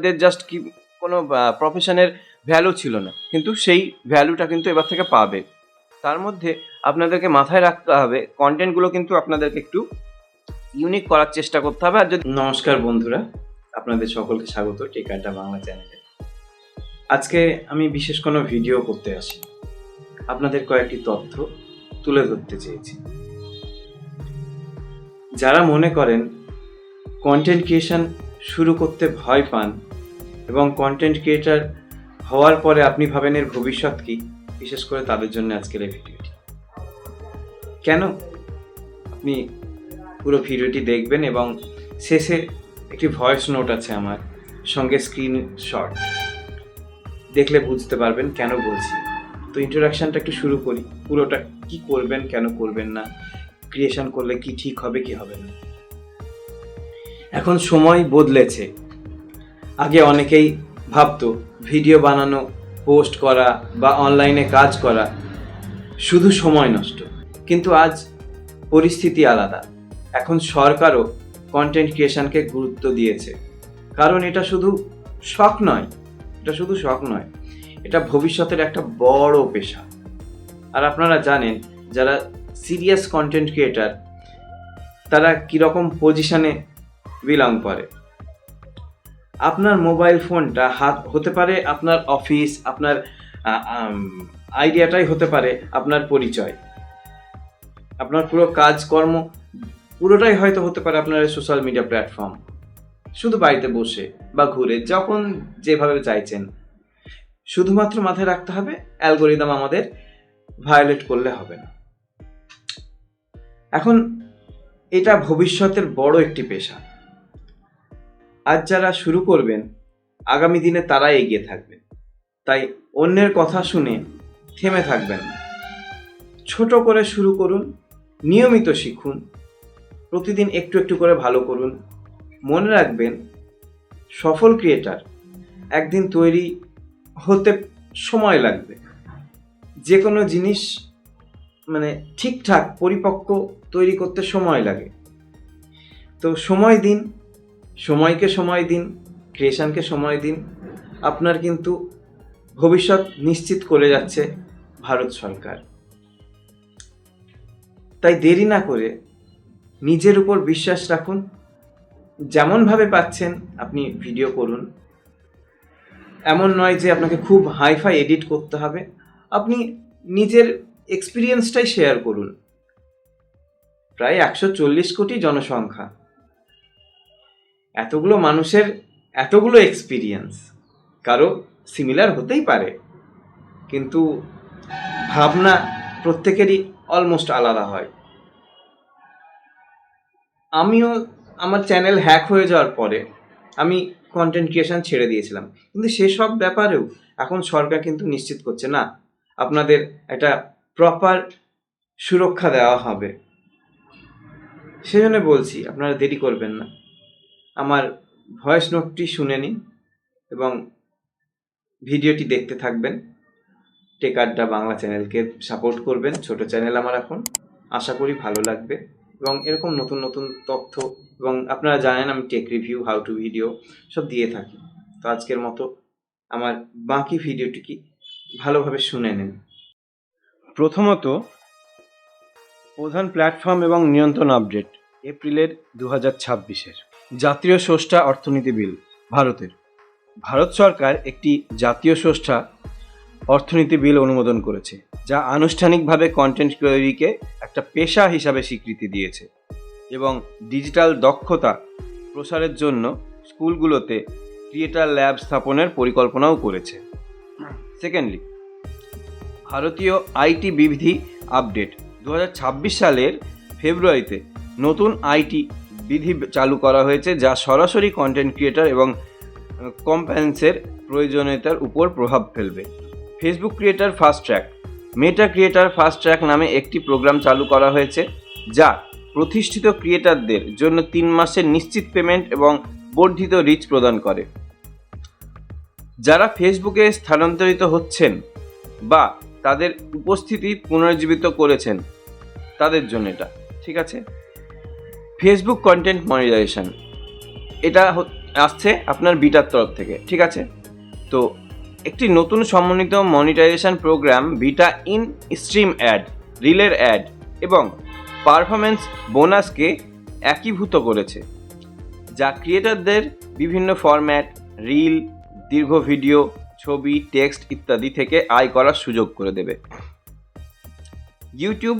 ক্রিয়েটারদের just কি কোনো প্রফেশনের value ছিল না, কিন্তু সেই ভ্যালুটা কিন্তু এবার থেকে পাবে। তার মধ্যে আপনাদেরকে মাথায় রাখতে হবে কন্টেন্টগুলো কিন্তু আপনাদেরকে একটু ইউনিক করার চেষ্টা করতে হবে। আর যদি নমস্কার বন্ধুরা, আপনাদের সকলকে স্বাগত টেক আড্ডা বাংলা চ্যানেলে। আজকে আমি বিশেষ কোনো ভিডিও করতে আসি, আপনাদের কয়েকটি তথ্য তুলে ধরতে চেয়েছি। যারা মনে করেন কন্টেন্ট ক্রিয়েশন শুরু করতে ভয় পান এবং কন্টেন্ট ক্রিয়েটার হওয়ার পরে আপনি ভাবেন এর ভবিষ্যৎ কি, বিশেষ করে তাদের জন্য আজকের এই ভিডিওটি। কেন? আপনি পুরো ভিডিওটি দেখবেন এবং শেষে একটি ভয়েস নোট আছে আমার সঙ্গে, স্ক্রিনশট দেখলে বুঝতে পারবেন কেন বলছি। তো ইন্ট্রোডাকশনটা একটু শুরু করি। পুরোটা কি করবেন, কেন করবেন না, ক্রিয়েশন করলে কি ঠিক হবে কি হবে না। এখন সময় বদলেছে। আগে অনেকেই ভাবতো ভিডিও বানানো, পোস্ট করা বা অনলাইনে কাজ করা শুধু সময় নষ্ট, কিন্তু আজ পরিস্থিতি আলাদা। এখন সরকারও কন্টেন্ট ক্রিয়েশনকে গুরুত্ব দিয়েছে, কারণ এটা শুধু শখ নয়, এটা ভবিষ্যতের একটা বড় পেশা। আর আপনারা জানেন যারা সিরিয়াস কন্টেন্ট ক্রিয়েটার তারা কীরকম পজিশনে বিলং করে। আপনার মোবাইল ফোনটা হাত হতে পারে আপনার অফিস, আপনার আইডিয়াটাই হতে পারে আপনার পরিচয়, আপনার পুরো কাজকর্ম পুরোটাই হয়তো হতে পারে আপনার সোশ্যাল মিডিয়া প্ল্যাটফর্ম। শুধু বাড়িতে বসে বা ঘুরে যখন যেভাবে চাইছেন, শুধুমাত্র মাথায় রাখতে হবে অ্যালগোরিদম আমাদের ভায়োলেট করলে হবে না। এখন এটা ভবিষ্যতের বড় একটি পেশা। আজ যারা শুরু করবেন আগামী দিনে তারাই এগিয়ে থাকবেন। তাই অন্যের কথা শুনে থেমে থাকবেন না। ছোট করে শুরু করুন, নিয়মিত শিখুন, প্রতিদিন একটু একটু করে ভালো করুন। মনে রাখবেন সফল ক্রিয়েটার একদিন তৈরি হতে সময় লাগবে। যে কোনো জিনিস ঠিকঠাক পরিপক্ক তৈরি করতে সময় লাগে। তো সময় দিন, সময়কে সময় দিন, ক্রিয়েশনকে সময় দিন। আপনার কিন্তু ভবিষ্যৎ নিশ্চিত করে যাচ্ছে ভারত সরকার। তাই দেরি না করে নিজের উপর বিশ্বাস রাখুন। যেমনভাবে পাচ্ছেন আপনি ভিডিও করুন। এমন নয় যে আপনাকে খুব হাইফাই এডিট করতে হবে, আপনি নিজের এক্সপিরিয়েন্সটাই শেয়ার করুন। প্রায় 140 কোটি জনসংখ্যা, এতগুলো মানুষের এতগুলো এক্সপিরিয়েন্স, কারো সিমিলার হতেই পারে, কিন্তু ভাবনা প্রত্যেকেরই অলমোস্ট আলাদা হয়। আমিও আমার চ্যানেল হ্যাক হয়ে যাওয়ার পরে আমি কন্টেন্ট ক্রিয়েশন ছেড়ে দিয়েছিলাম, কিন্তু সেসব ব্যাপারেও এখন সরকার কিন্তু নিশ্চিত করছে না, আপনাদের একটা প্রপার সুরক্ষা দেওয়া হবে। সেজন্য বলছি আপনারা দেরি করবেন না, আমার ভয়েস নোটটি শুনে নিন এবং ভিডিওটি দেখতে থাকবেন। টেক আড্ডা বাংলা চ্যানেলকে সাপোর্ট করবেন, ছোট চ্যানেল আমার এখন, আশা করি ভালো লাগবে। এবং এরকম নতুন নতুন তথ্য, এবং আপনারা জানেন আমি take review, how to video সব দিয়ে থাকি। তো আজকের মতো আমার বাকি ভিডিওটি কি ভালোভাবে শুনে নিন। প্রথমত, প্রধান প্ল্যাটফর্ম এবং নিয়ন্ত্রণ আপডেট এপ্রিলের 2026-এর জাতীয় স্রষ্টা অর্থনীতি বিল। ভারত সরকার একটি জাতীয় স্রষ্টা অর্থনীতি বিল অনুমোদন করেছে, যা আনুষ্ঠানিকভাবে কন্টেন্ট তৈরিকে একটা পেশা হিসাবে স্বীকৃতি দিয়েছে এবং ডিজিটাল দক্ষতা প্রসারের জন্য স্কুলগুলোতে ক্রিয়েটার ল্যাব স্থাপনের পরিকল্পনাও করেছে। সেকেন্ডলি, ভারতীয় আইটি বিধি আপডেট 2026 সালের ফেব্রুয়ারিতে নতুন আইটি বিধি চালু করা হয়েছে, যা সরাসরি কন্টেন্ট ক্রিয়েটার এবং কম্পানিসের প্রয়োজনীয়তার উপর প্রভাব ফেলবে। ফেসবুক ক্রিয়েটার ফাস্ট ট্র্যাক, মেটা ক্রিয়েটার ফাস্ট ট্র্যাক নামে একটি প্রোগ্রাম চালু করা হয়েছে, যা প্রতিষ্ঠিত ক্রিয়েটারদের জন্য 3 মাসের নিশ্চিত পেমেন্ট এবং বর্ধিত রিচ প্রদান করে। যারা ফেসবুকে স্থানান্তরিত হচ্ছেন বা তাদের উপস্থিতি পুনর্জীবিত করেছেন তাদের জন্য এটা ঠিক আছে। ফেসবুক কন্টেন্ট মনিটাইজেশন, এটা আসছে আপনার বিটার তরফ থেকে, ঠিক আছে? তো একটি নতুন সমন্বিত monetization program beta in stream ad, রিলের অ্যাড এবং পারফরমেন্স বোনাসকে একীভূত করেছে, যা ক্রিয়েটরদের বিভিন্ন ফরম্যাট, রিল, দীর্ঘ ভিডিও, ছবি, টেক্সট ইত্যাদি থেকে আয় করার সুযোগ করে দেবে। ইউটিউব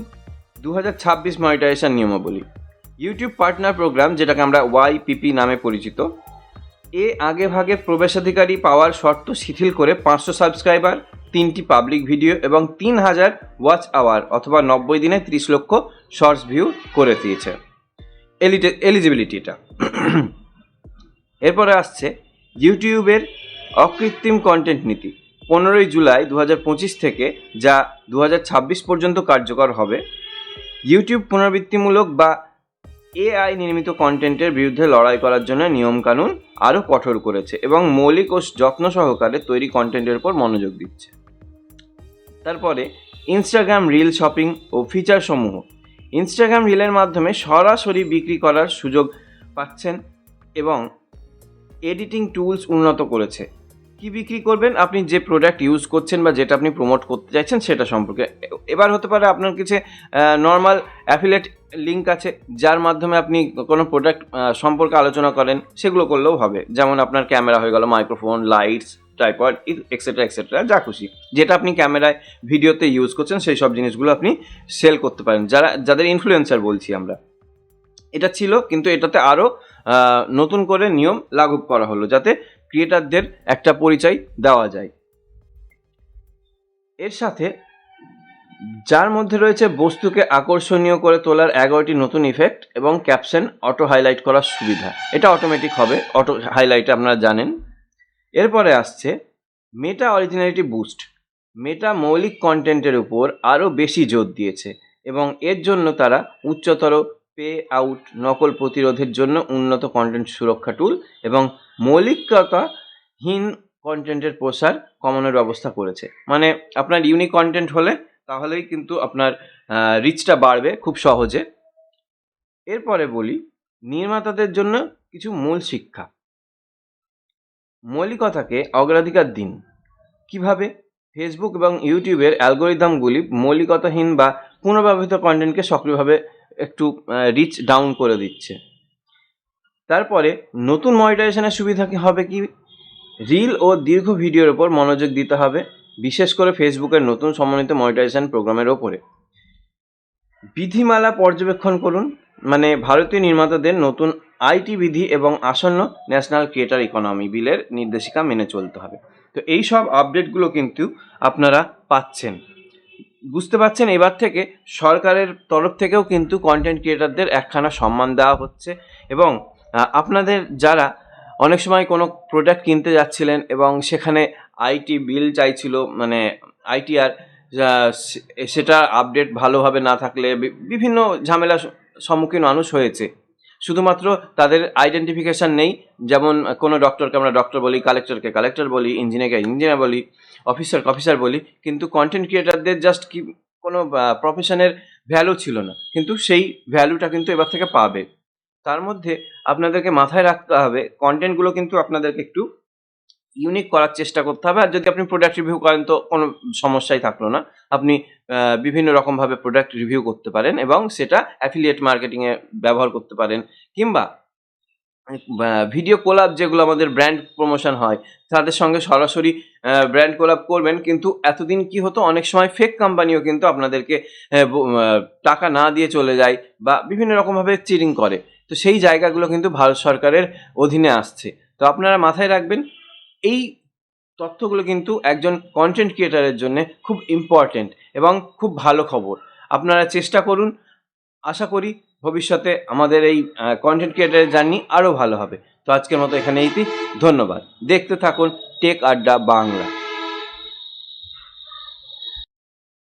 2026 মনিটাইজেশন নিয়মাবলী। ইউটিউব পার্টনার প্রোগ্রাম, যেটাকে আমরা YPP নামে পরিচিত, আগে ভাগে প্রবেশাধিকারী পাওয়ার শর্ত শিথিল করে 500 সাবস্ক্রাইবার, 3টি পাবলিক ভিডিও এবং 3000 ওয়াচ আওয়ার অথবা 90 দিনে 30 লক্ষ শর্টস ভিউ করে দিয়েছে। এলিজিবিলিটি এটা। এরপরে আসছে ইউটিউবের অকৃত্রিম কন্টেন্ট নীতি, 15 জুলাই 2025 থেকে, যা 2026 পর্যন্ত কার্যকর হবে। ইউটিউব পুনরাবৃত্তিমূলক বা AI নির্মিত কন্টেন্টের বিরুদ্ধে লড়াই করার জন্য নিয়মকানুন আরও কঠোর করেছে এবং মৌলিক ও যত্ন সহকারে তৈরি কন্টেন্টের উপর মনোযোগ দিচ্ছে। তারপরে ইনস্টাগ্রাম রিল শপিং ও ফিচার সমূহ। ইনস্টাগ্রাম রিলের মাধ্যমে সরাসরি বিক্রি করার সুযোগ পাচ্ছেন এবং এডিটিং টুলস উন্নত করেছে। কি বিক্রি করবেন? আপনি যে প্রোডাক্ট ইউজ করছেন বা যেটা আপনি প্রমোট করতে চাইছেন সেটা সম্পর্কে। এবার হতে পারে আপনার কাছে নর্মাল অ্যাফিলিয়েট লিঙ্ক আছে, যার মাধ্যমে আপনি কোনো প্রোডাক্ট সম্পর্কে আলোচনা করেন, সেগুলো করলেও হবে। যেমন আপনার ক্যামেরা হয়ে গেল, microphone, lights, tripod, etcetera etcetera, যা খুশি যেটা আপনি ক্যামেরায় ভিডিওতে ইউজ করছেন সেই সব জিনিসগুলো আপনি সেল করতে পারেন, যাদের ইনফ্লুয়েন্সার বলছি আমরা। এটা ছিল, কিন্তু এটাতে আরও নতুন করে নিয়ম লাগু করা হলো যাতে ক্রিয়েটারদের একটা পরিচয় দেওয়া যায়। এর সাথে যার মধ্যে রয়েছে বস্তুকে আকর্ষণীয় করে তোলার 11টি নতুন ইফেক্ট এবং ক্যাপশন অটো হাইলাইট করার সুবিধা। এটা অটোমেটিক হবে, অটো হাইলাইট আপনারা জানেন। এরপরে আসছে মেটা অরিজিনালিটি বুস্ট। মেটা মৌলিক কন্টেন্টের উপর আরও বেশি জোর দিয়েছে এবং এর জন্য তারা উচ্চতর পে আউট, নকল প্রতিরোধের জন্য উন্নত কন্টেন্ট সুরক্ষা টুল এবং মৌলিকতাহীন কন্টেন্টের প্রসার কমানোর ব্যবস্থা করেছে। মানে আপনার ইউনিক কন্টেন্ট হলে তাহলেই কিন্তু আপনার রিচটা বাড়বে খুব সহজে। এরপরে বলি নির্মাতাদের জন্য কিছু মূল শিক্ষা। মৌলিকতাকে অগ্রাধিকার দিন। কিভাবে? ফেসবুক এবং ইউটিউবের অ্যালগোরিদমগুলি মৌলিকতাহীন বা পুনর্ব্যবহৃত কন্টেন্টকে সক্রিয়ভাবে একটু রিচ ডাউন করে দিচ্ছে। তারপরে নতুন মনিটাইজেশনের সুবিধা কি হবে? কি রিল ও দীর্ঘ ভিডিওর ওপর মনোযোগ দিতে হবে, বিশেষ করে ফেসবুকের নতুন সমন্বিত মনিটাইজেশন প্রোগ্রামের ওপরে। বিধিমালা পর্যবেক্ষণ করুন, মানে ভারতীয় নির্মাতাদের নতুন আইটি বিধি এবং আসন্ন ন্যাশনাল ক্রিয়েটার ইকোনমি বিলের নির্দেশিকা মেনে চলতে হবে। তো এই সব আপডেটগুলো কিন্তু আপনারা পাচ্ছেন, বুঝতে পারছেন। এবার থেকে সরকারের তরফ থেকেও কিন্তু কন্টেন্ট ক্রিয়েটারদের একখানা সম্মান দেওয়া হচ্ছে এবং আপনাদের যারা অনেক সময় কোনো প্রোডাক্ট কিনতে যাচ্ছিলেন এবং সেখানে আইটি বিল চাইছিল, মানে আইটিআর, সেটা আপডেট ভালোভাবে না থাকলে বিভিন্ন ঝামেলার সম্মুখীন মানুষ হয়েছে। শুধুমাত্র তাদের আইডেন্টিফিকেশান নেই, যেমন কোনো ডক্টরকে আমরা ডক্টর বলি, কালেক্টরকে কালেক্টর বলি, ইঞ্জিনিয়ারকে ইঞ্জিনিয়ার বলি, অফিসারকে অফিসার বলি, কিন্তু কন্টেন্ট ক্রিয়েটারদের জাস্ট কি কোনো প্রফেশনের ভ্যালু ছিল না, কিন্তু সেই ভ্যালুটা কিন্তু এবার থেকে পাবে। তার মধ্যে আপনাদেরকে মাথায় রাখতে হবে কন্টেন্টগুলো কিন্তু আপনাদেরকে একটু ইউনিক করার চেষ্টা করতে হবে। আর যদি আপনি প্রোডাক্ট রিভিউ করেন তো কোনো সমস্যাই থাকলো না, আপনি বিভিন্ন রকমভাবে প্রোডাক্ট রিভিউ করতে পারেন এবং সেটা অ্যাফিলিয়েট মার্কেটিংয়ে ব্যবহার করতে পারেন, কিংবা ভিডিও কোলাব, যেগুলো আমাদের ব্র্যান্ড প্রমোশন হয়, তাদের সঙ্গে সরাসরি ব্র্যান্ড কোলাব করবেন। কিন্তু এতদিন কি হতো, অনেক সময় ফেক কোম্পানিও কিন্তু আপনাদেরকে টাকা না দিয়ে চলে যায় বা বিভিন্ন রকমভাবে চিটিং করে। তো সেই জায়গাগুলো কিন্তু ভারত সরকারের অধীনে আসছে। তো আপনারা মাথায় রাখবেন, এই তথ্যগুলো কিন্তু একজন কন্টেন্ট ক্রিয়েটারের জন্য খুব ইম্পর্টেন্ট এবং খুব ভালো খবর। আপনারা চেষ্টা করুন, আশা করি ভবিষ্যতে আমাদের এই কন্টেন্ট ক্রিয়েটারের জার্নি আরও ভালো হবে। তো আজকের মতো এখানেই ধন্যবাদ। দেখতে থাকুন টেক আড্ডা বাংলা।